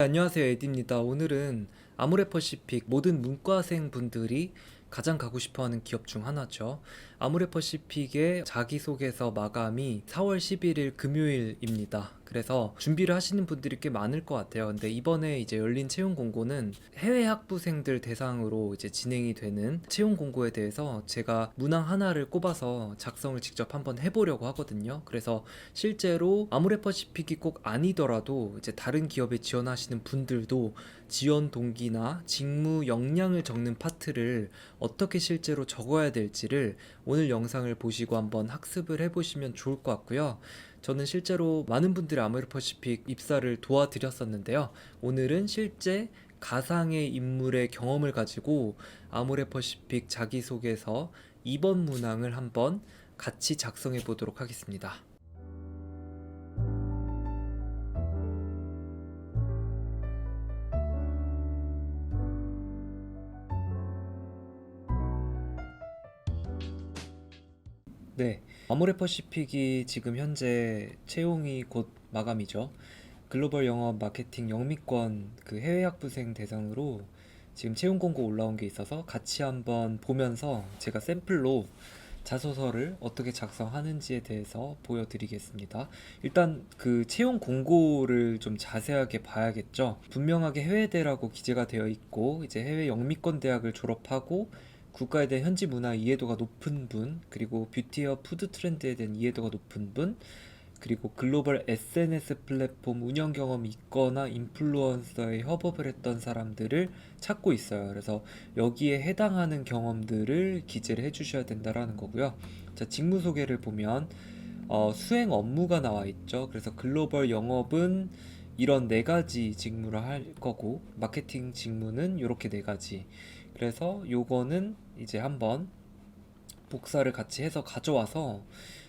안녕하세요, 에디입니다. 오늘은 아모레퍼시픽 모든 문과생 분들이 가장 가고 싶어 하는 기업 중 하나죠. 아모레퍼시픽의 자기소개서 마감이 4월 11일 금요일입니다. 그래서 준비를 하시는 분들이 꽤 많을 것 같아요. 근데 이번에 이제 열린 채용 공고는 해외 학부생들 대상으로 이제 진행이 되는 채용 공고에 대해서 제가 문항 하나를 꼽아서 작성을 직접 한번 해보려고 하거든요. 그래서 실제로 아모레퍼시픽이 꼭 아니더라도 이제 다른 기업에 지원하시는 분들도 지원 동기나 직무 역량을 적는 파트를 어떻게 실제로 적어야 될지를 오늘 영상을 보시고 한번 학습을 해보시면 좋을 것 같고요. 저는 실제로 많은 분들이 아모레퍼시픽 입사를 도와드렸었는데요. 오늘은 실제 가상의 인물의 경험을 가지고 아모레퍼시픽 자기소개서 2번 문항을 한번 같이 작성해 보도록 하겠습니다. 네, 아모레퍼시픽이 지금 현재 채용이 곧 마감이죠. 글로벌 영업 마케팅 영미권 그 해외 학부생 대상으로 지금 채용 공고 올라온 게 있어서 같이 한번 보면서 제가 샘플로 자소서를 어떻게 작성하는지에 대해서 보여드리겠습니다. 일단 그 채용 공고를 좀 자세하게 봐야겠죠. 분명하게 해외대라고 기재가 되어 있고 이제 해외 영미권 대학을 졸업하고 국가에 대한 현지 문화 이해도가 높은 분, 그리고 뷰티와 푸드 트렌드에 대한 이해도가 높은 분, 그리고 글로벌 SNS 플랫폼 운영 경험이 있거나 인플루언서에 협업을 했던 사람들을 찾고 있어요. 그래서 여기에 해당하는 경험들을 기재를 해주셔야 된다라는 거고요. 자, 직무 소개를 보면 수행 업무가 나와 있죠. 그래서 글로벌 영업은 이런 네 가지 직무를 할 거고, 마케팅 직무는 이렇게 네 가지. 그래서 요거는 이제 한번 복사를 같이 해서 가져와서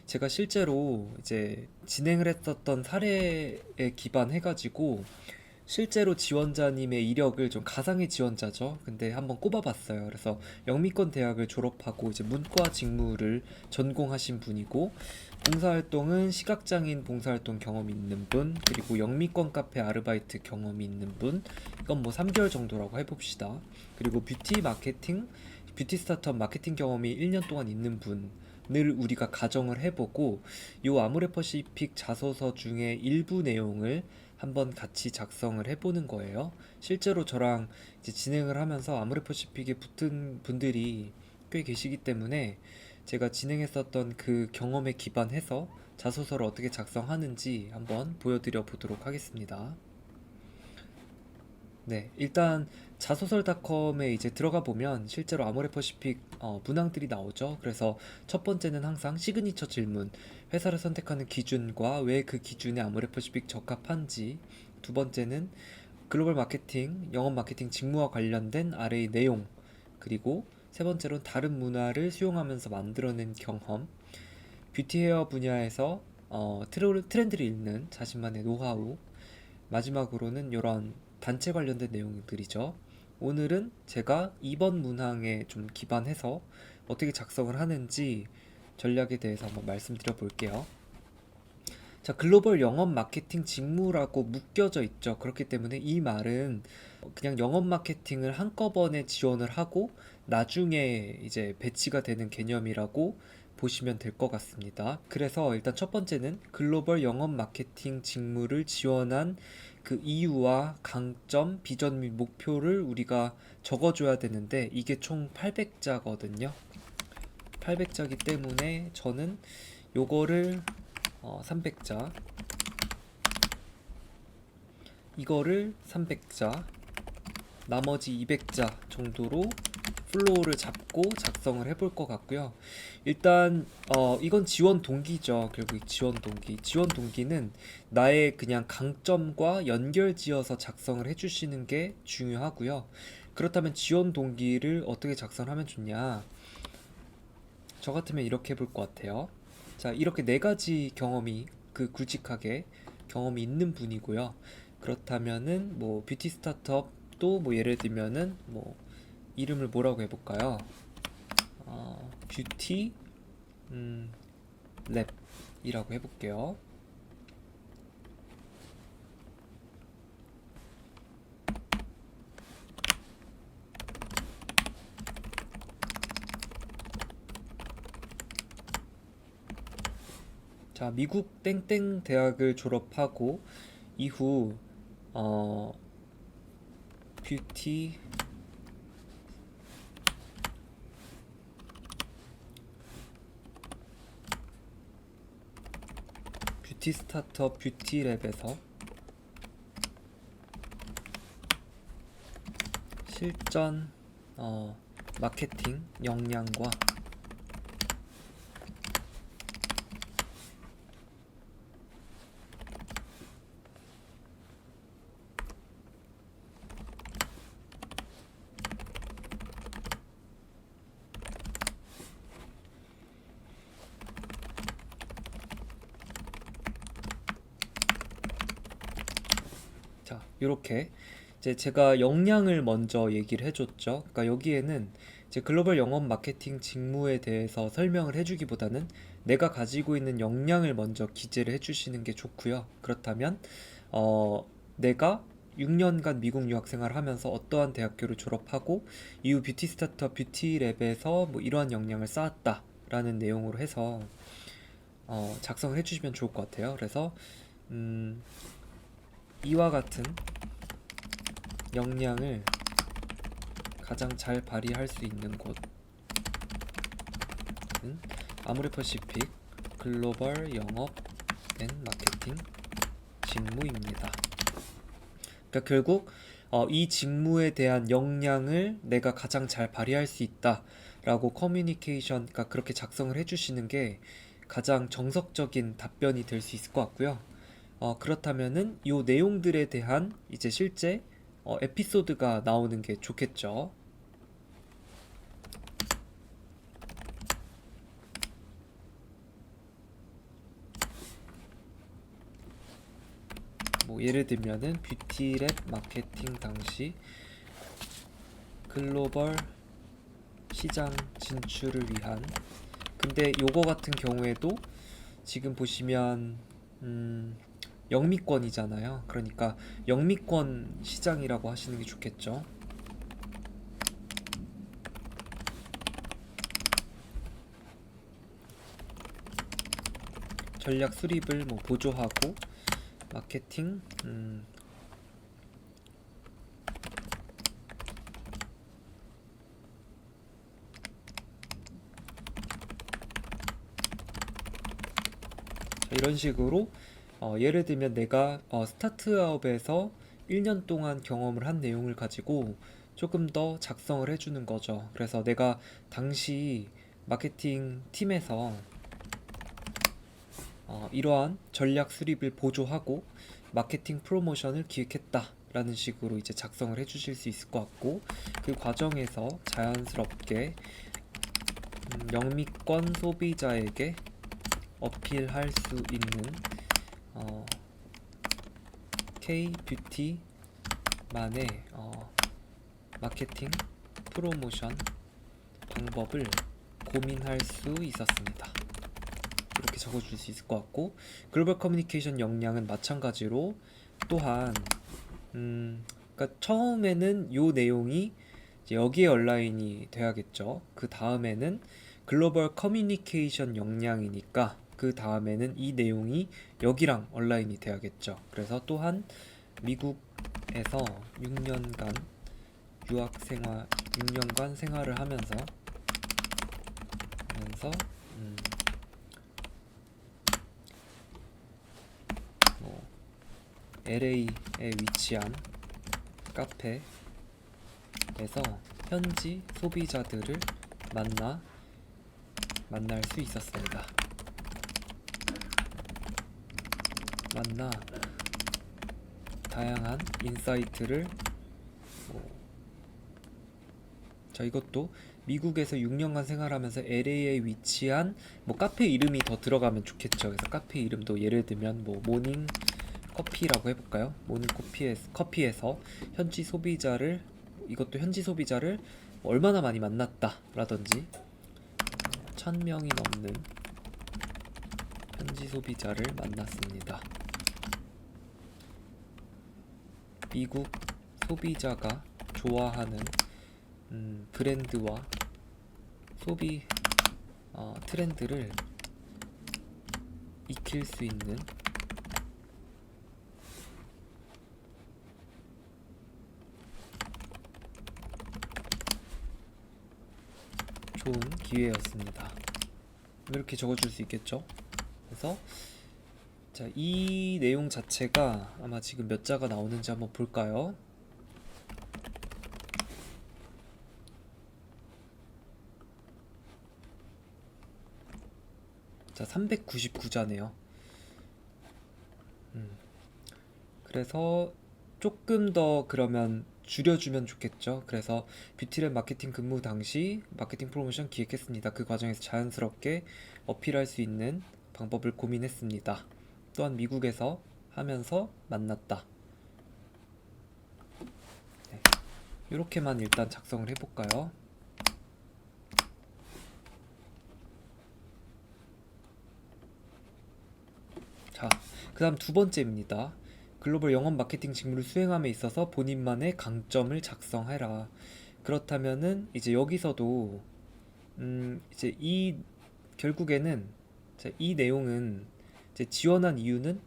제가 실제로 이제 진행을 했었던 사례에 기반해가지고 실제로 지원자님의 이력을 좀 가상의 지원자죠. 근데 한번 꼽아봤어요. 그래서 영미권 대학을 졸업하고 이제 문과 직무를 전공하신 분이고 봉사활동은 시각장애인 봉사활동 경험이 있는 분, 그리고 영미권 카페 아르바이트 경험이 있는 분, 이건 뭐 3개월 정도라고 해봅시다. 그리고 뷰티 스타트업 마케팅 경험이 1년 동안 있는 분을 우리가 가정을 해보고 요 아모레퍼시픽 자소서 중에 일부 내용을 한번 같이 작성을 해보는 거예요. 실제로 저랑 이제 진행을 하면서 아모레퍼시픽에 붙은 분들이 꽤 계시기 때문에 제가 진행했었던 그 경험에 기반해서 자소서를 어떻게 작성하는지 한번 보여드려 보도록 하겠습니다. 네, 일단 자소설닷컴에 이제 들어가 보면 실제로 아모레퍼시픽 문항들이 나오죠. 그래서 첫 번째는 항상 시그니처 질문, 회사를 선택하는 기준과 왜 그 기준에 아모레퍼시픽 적합한지. 두 번째는 글로벌 마케팅, 영업 마케팅 직무와 관련된 아래의 내용. 그리고 세 번째로는 다른 문화를 수용하면서 만들어낸 경험. 뷰티 헤어 분야에서 트렌드를 읽는 자신만의 노하우. 마지막으로는 이런 단체 관련된 내용들이죠. 오늘은 제가 2번 문항에 좀 기반해서 어떻게 작성을 하는지 전략에 대해서 한번 말씀드려 볼게요. 자, 글로벌 영업 마케팅 직무라고 묶여져 있죠. 그렇기 때문에 이 말은 그냥 영업 마케팅을 한꺼번에 지원을 하고 나중에 이제 배치가 되는 개념이라고 보시면 될 것 같습니다. 그래서 일단 첫 번째는 글로벌 영업 마케팅 직무를 지원한 그 이유와 강점, 비전 및 목표를 우리가 적어줘야 되는데 이게 총 800자거든요. 800자기 때문에 저는 요거를 300자, 이거를 300자, 나머지 200자 정도로 플로우를 잡고 작성을 해볼 것 같고요. 일단 이건 지원 동기죠. 결국 지원 동기. 지원 동기는 나의 그냥 강점과 연결지어서 작성을 해주시는 게 중요하고요. 그렇다면 지원 동기를 어떻게 작성하면 좋냐? 저 같으면 이렇게 해볼 것 같아요. 자, 이렇게 네 가지 경험이 그 굵직하게 경험이 있는 분이고요. 그렇다면은 뭐 뷰티 스타트업도 뭐 예를 들면은 뭐 이름을 뭐라고 해볼까요? 뷰티 랩이라고 해볼게요. 자, 미국 땡땡 대학을 졸업하고 이후 어, 뷰티 스타트업 뷰티랩에서 실전 마케팅 역량과 자, 이렇게 이제 제가 역량을 먼저 얘기를 해줬죠. 그러니까 여기에는 이제 글로벌 영업 마케팅 직무에 대해서 설명을 해주기보다는 내가 가지고 있는 역량을 먼저 기재를 해주시는 게 좋고요. 그렇다면 내가 6년간 미국 유학 생활을 하면서 어떠한 대학교를 졸업하고 이후 뷰티 스타트업 뷰티랩에서 뭐 이러한 역량을 쌓았다라는 내용으로 해서 작성을 해주시면 좋을 것 같아요. 그래서 이와 같은 역량을 가장 잘 발휘할 수 있는 곳은 아모레퍼시픽 글로벌 영업 앤 마케팅 직무입니다. 그러니까 결국 이 직무에 대한 역량을 내가 가장 잘 발휘할 수 있다라고 커뮤니케이션, 그러니까 그렇게 작성을 해주시는 게 가장 정석적인 답변이 될 수 있을 것 같고요. 그렇다면은 이 내용들에 대한 이제 실제 에피소드가 나오는 게 좋겠죠. 뭐 예를 들면은 뷰티랩 마케팅 당시 글로벌 시장 진출을 위한, 근데 요거 같은 경우에도 지금 보시면 영미권이잖아요. 그러니까 영미권 시장이라고 하시는 게 좋겠죠. 전략 수립을 뭐 보조하고 마케팅 이런 식으로 예를 들면 내가 스타트업에서 1년 동안 경험을 한 내용을 가지고 조금 더 작성을 해주는 거죠. 그래서 내가 당시 마케팅 팀에서 이러한 전략 수립을 보조하고 마케팅 프로모션을 기획했다 라는 식으로 이제 작성을 해주실 수 있을 것 같고, 그 과정에서 자연스럽게 영미권 소비자에게 어필할 수 있는 K-뷰티만의 마케팅 프로모션 방법을 고민할 수 있었습니다. 이렇게 적어줄 수 있을 것 같고, 글로벌 커뮤니케이션 역량은 마찬가지로 또한 그러니까 처음에는 요 내용이 이제 여기에 얼라인이 돼야겠죠. 그 다음에는 글로벌 커뮤니케이션 역량이니까 그 다음에는 이 내용이 여기랑 얼라인이 돼야겠죠. 그래서 또한 미국에서 6년간 유학생활 6년간 생활을 하면서 뭐 LA에 위치한 카페에서 현지 소비자들을 만날 수 있었습니다. 다양한 인사이트를 자, 이것도 미국에서 6년간 생활하면서 LA에 위치한 뭐 카페 이름이 더 들어가면 좋겠죠. 그래서 카페 이름도 예를 들면 뭐 모닝 커피라고 해볼까요? 모닝 커피에서 현지 소비자를, 이것도 현지 소비자를 얼마나 많이 만났다 라든지 1000명이 넘는 현지 소비자를 만났습니다. 미국 소비자가 좋아하는 브랜드와 소비 트렌드를 익힐 수 있는 좋은 기회였습니다. 이렇게 적어줄 수 있겠죠? 그래서 자, 이 내용 자체가 아마 지금 몇 자가 나오는지 한번 볼까요? 자, 399자네요. 그래서 조금 더 그러면 줄여주면 좋겠죠. 그래서 뷰티랩 마케팅 근무 당시 마케팅 프로모션 기획했습니다. 그 과정에서 자연스럽게 어필할 수 있는 방법을 고민했습니다. 또한 미국에서 하면서 만났다. 네. 이렇게만 일단 작성을 해볼까요? 자, 그 다음 두 번째입니다. 글로벌 영업 마케팅 직무를 수행함에 있어서 본인만의 강점을 작성해라. 그렇다면은 이제 여기서도 이제 결국에는 이 내용은 이제 지원한 이유는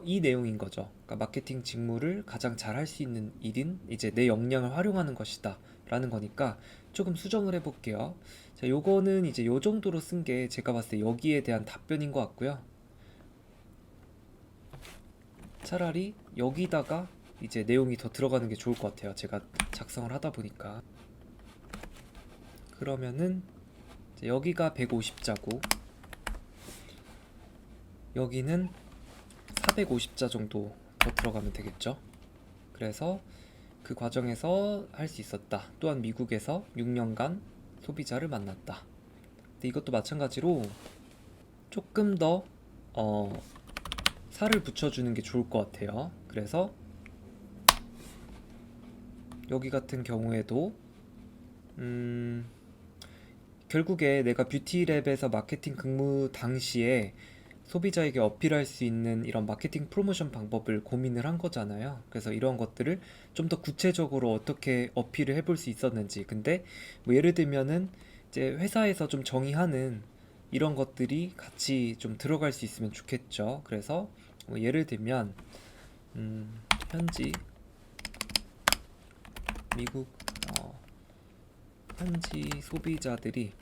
이 내용인 거죠. 그러니까 마케팅 직무를 가장 잘 할 수 있는 일인 이제 내 역량을 활용하는 것이다 라는 거니까 조금 수정을 해볼게요. 자, 요거는 이제 요 정도로 쓴 게 제가 봤을 때 여기에 대한 답변인 것 같고요. 차라리 여기다가 이제 내용이 더 들어가는 게 좋을 것 같아요. 제가 작성을 하다 보니까. 그러면은 이제 여기가 150자고 여기는 450자 정도 더 들어가면 되겠죠. 그래서 그 과정에서 할 수 있었다. 또한 미국에서 6년간 소비자를 만났다. 근데 이것도 마찬가지로 조금 더 살을 붙여주는 게 좋을 것 같아요. 그래서 여기 같은 경우에도 결국에 내가 뷰티랩에서 마케팅 근무 당시에 소비자에게 어필할 수 있는 이런 마케팅 프로모션 방법을 고민을 한 거잖아요. 그래서 이런 것들을 좀 더 구체적으로 어떻게 어필을 해볼 수 있었는지. 근데 뭐 예를 들면은 이제 회사에서 좀 정의하는 이런 것들이 같이 좀 들어갈 수 있으면 좋겠죠. 그래서 뭐 예를 들면 현지 미국 현지 소비자들이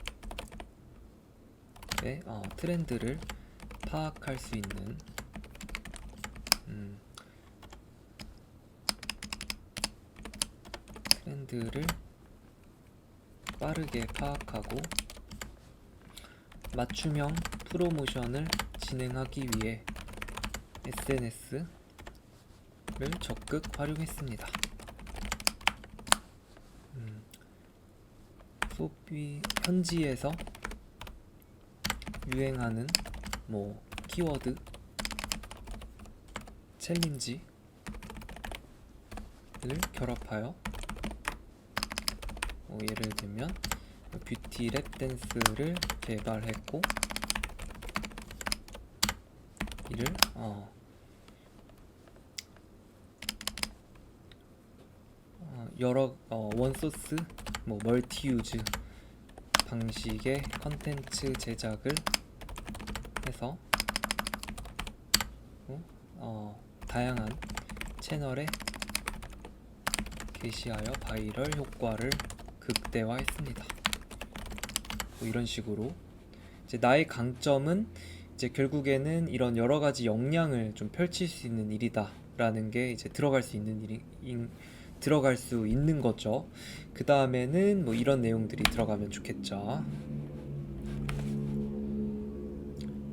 트렌드를 파악할 수 있는 트렌드를 빠르게 파악하고 맞춤형 프로모션을 진행하기 위해 SNS를 적극 활용했습니다. 현지에서 유행하는 뭐 키워드, 챌린지를 결합하여 예를 들면 뷰티 랩 댄스를 개발했고 이를 여러 원소스 뭐 멀티 유즈 방식의 컨텐츠 제작을 해서 다양한 채널에 게시하여 바이럴 효과를 극대화했습니다. 뭐 이런 식으로 이제 나의 강점은 이제 결국에는 이런 여러 가지 역량을 좀 펼칠 수 있는 일이다라는 게 이제 들어갈 수 있는 거죠. 그 다음에는 뭐 이런 내용들이 들어가면 좋겠죠.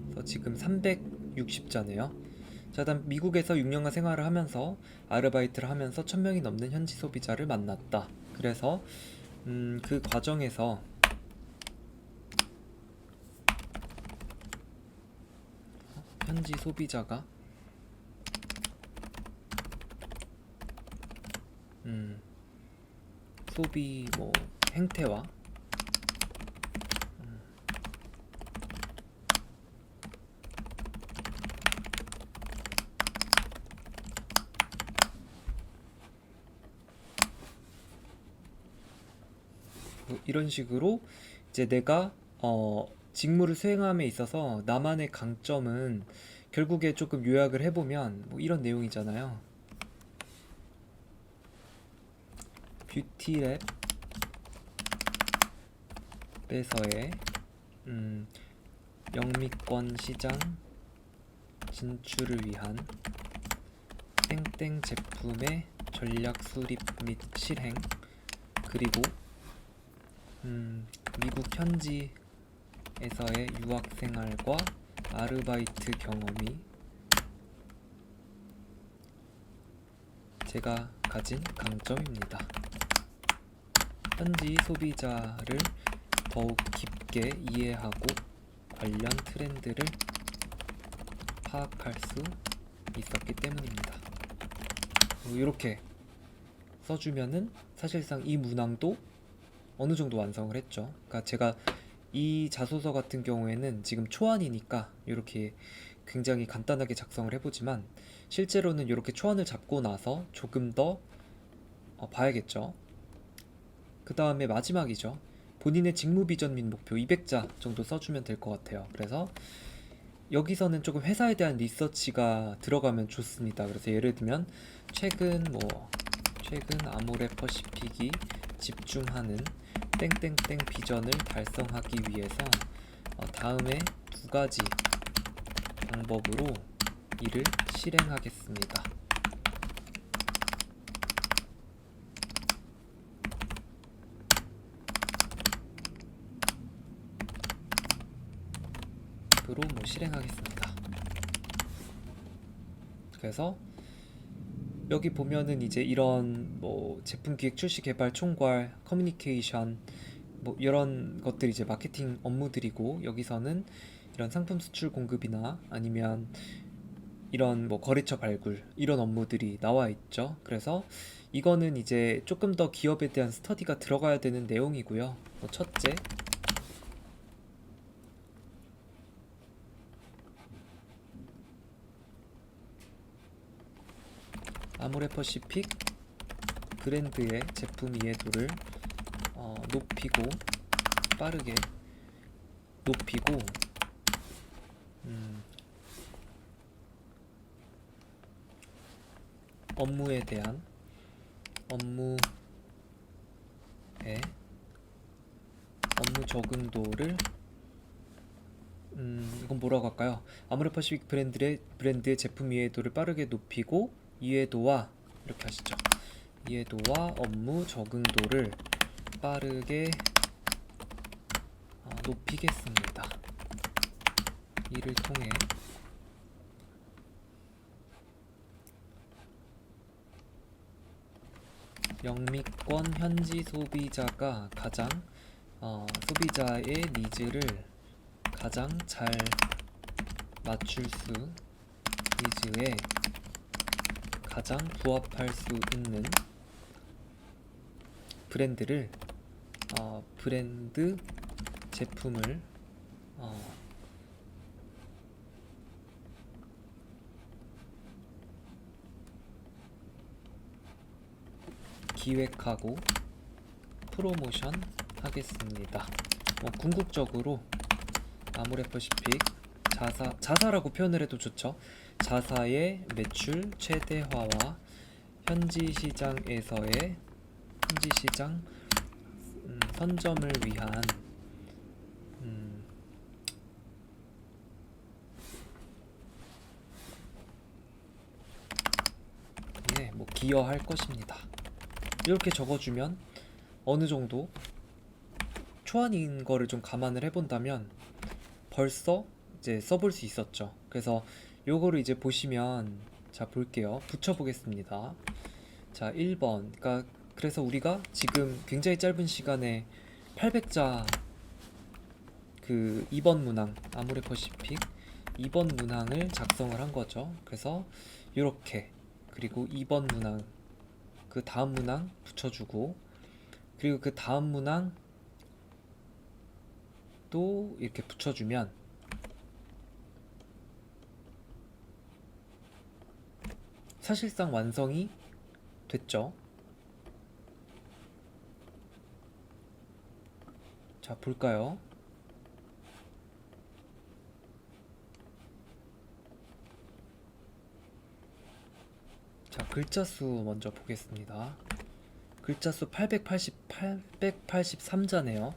그래서 지금 360자네요. 자, 다음 미국에서 6년간 생활을 하면서 아르바이트를 하면서 1000명이 넘는 현지 소비자를 만났다. 그래서 그 과정에서 현지 소비자가 소비 뭐 행태와 뭐 이런 식으로 이제 내가 직무를 수행함에 있어서 나만의 강점은 결국에 조금 요약을 해보면 뭐 이런 내용이잖아요. 뷰티랩에서의 영미권 시장 진출을 위한 땡땡 제품의 전략 수립 및 실행, 그리고 미국 현지에서의 유학 생활과 아르바이트 경험이 제가 가진 강점입니다. 현지 소비자를 더욱 깊게 이해하고 관련 트렌드를 파악할 수 있었기 때문입니다. 이렇게 써주면은 사실상 이 문항도 어느 정도 완성을 했죠. 그러니까 제가 이 자소서 같은 경우에는 지금 초안이니까 이렇게 굉장히 간단하게 작성을 해보지만, 실제로는 이렇게 초안을 잡고 나서 조금 더 봐야겠죠. 그 다음에 마지막이죠. 본인의 직무 비전 및 목표 200자 정도 써주면 될 것 같아요. 그래서 여기서는 조금 회사에 대한 리서치가 들어가면 좋습니다. 그래서 예를 들면 최근 아모레퍼시픽이 집중하는 땡땡땡 비전을 달성하기 위해서 다음에 두 가지 방법으로 이를 실행하겠습니다. 으로 뭐 실행하겠습니다. 그래서 여기 보면은 이제 이런 뭐 제품 기획 출시 개발 총괄 커뮤니케이션 뭐 이런 것들이 이제 마케팅 업무들이고, 여기서는 이런 상품 수출 공급이나 아니면 이런 뭐 거래처 발굴 이런 업무들이 나와 있죠. 그래서 이거는 이제 조금 더 기업에 대한 스터디가 들어가야 되는 내용이고요. 뭐 첫째, 아모레퍼시픽 브랜드의 제품 이해도를 높이고 빠르게 높이고 업무에 대한 업무 적응도를 이건 뭐라고 할까요? 아모레퍼시픽 브랜드의 제품 이해도를 빠르게 높이고 이해도와 이렇게 하시죠. 이해도와 업무 적응도를 빠르게 높이겠습니다. 이를 통해 영미권 현지 소비자가 가장 소비자의 니즈를 가장 잘 맞출 수 니즈에 가장 부합할 수 있는 브랜드 제품을 기획하고 프로모션 하겠습니다. 궁극적으로 아모레퍼시픽 자사라고 표현을 해도 좋죠. 자사의 매출 최대화와 현지 시장에서의 현지 시장 선점을 위한 뭐 기여할 것입니다. 이렇게 적어주면 어느 정도 초안인 거를 좀 감안을 해본다면 벌써 이제 써볼 수 있었죠. 그래서 요거를 이제 보시면, 자 볼게요. 붙여보겠습니다. 자 1번, 그래서 우리가 지금 굉장히 짧은 시간에 800자 그 2번 문항 아모레퍼시픽 2번 문항을 작성을 한 거죠. 그래서 요렇게, 그리고 2번 문항 그 다음 문항 붙여주고, 그리고 그 다음 문항 또 이렇게 붙여주면 사실상 완성이 됐죠. 자 볼까요? 자, 글자 수 먼저 보겠습니다. 글자 수 883자네요.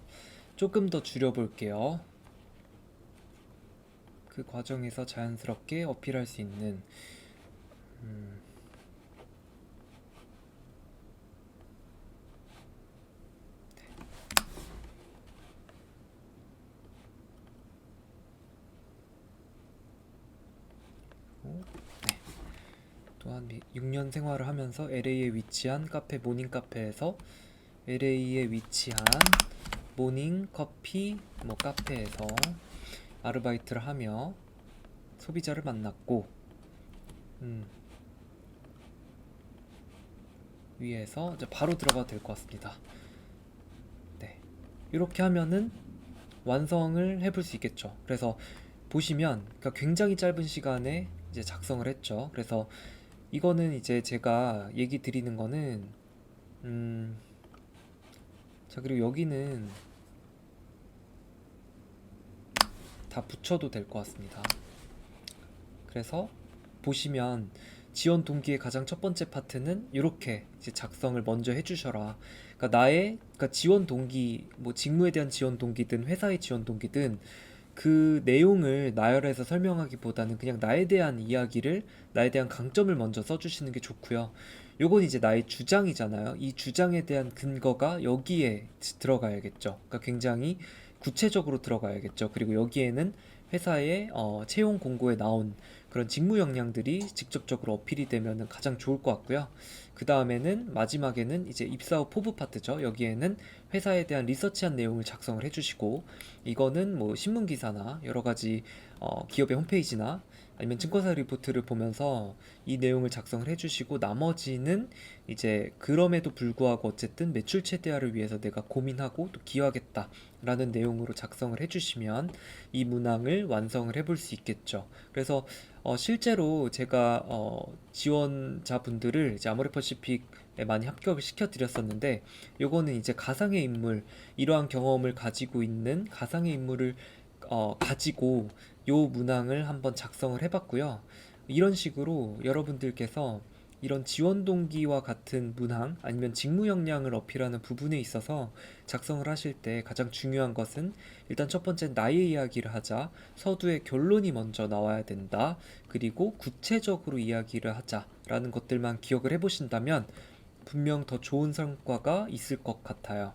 조금 더 줄여볼게요. 그 과정에서 자연스럽게 어필할 수 있는 네. 또한 6년 생활을 하면서 LA에 위치한 카페 모닝 카페에서 LA에 위치한 모닝 커피 카페에서 아르바이트를 하며 소비자를 만났고 위에서 이제 바로 들어가도 될 것 같습니다. 네, 이렇게 하면은 완성을 해볼 수 있겠죠. 그래서 보시면 그러니까 굉장히 짧은 시간에 이제 작성을 했죠. 그래서 이거는 이제 제가 얘기 드리는 거는 자, 그리고 여기는 다 붙여도 될 것 같습니다. 그래서 보시면 지원 동기의 가장 첫 번째 파트는 이렇게 이제 작성을 먼저 해주셔라. 그러니까 그러니까 지원 동기, 뭐 직무에 대한 지원 동기든 회사의 지원 동기든 그 내용을 나열해서 설명하기보다는 그냥 나에 대한 이야기를, 나에 대한 강점을 먼저 써주시는 게 좋고요. 요건 이제 나의 주장이잖아요. 이 주장에 대한 근거가 여기에 들어가야겠죠. 그러니까 굉장히 구체적으로 들어가야겠죠. 그리고 여기에는 회사의 채용 공고에 나온 그런 직무 역량들이 직접적으로 어필이 되면 가장 좋을 것 같고요. 그 다음에는 마지막에는 이제 입사 후 포부 파트죠. 여기에는 회사에 대한 리서치한 내용을 작성을 해주시고, 이거는 뭐 신문 기사나 여러 가지 기업의 홈페이지나 아니면 증권사 리포트를 보면서 이 내용을 작성을 해주시고, 나머지는 이제 그럼에도 불구하고 어쨌든 매출 최대화를 위해서 내가 고민하고 또 기여하겠다 라는 내용으로 작성을 해주시면 이 문항을 완성을 해볼 수 있겠죠. 그래서 실제로 제가 지원자분들을 이제 아모레퍼시픽에 많이 합격을 시켜드렸었는데, 요거는 이제 가상의 인물, 이러한 경험을 가지고 있는 가상의 인물을 가지고 요 문항을 한번 작성을 해봤고요. 이런 식으로 여러분들께서 이런 지원 동기와 같은 문항 아니면 직무 역량을 어필하는 부분에 있어서 작성을 하실 때 가장 중요한 것은 일단 첫 번째 나의 이야기를 하자, 서두의 결론이 먼저 나와야 된다, 그리고 구체적으로 이야기를 하자라는 것들만 기억을 해보신다면 분명 더 좋은 성과가 있을 것 같아요.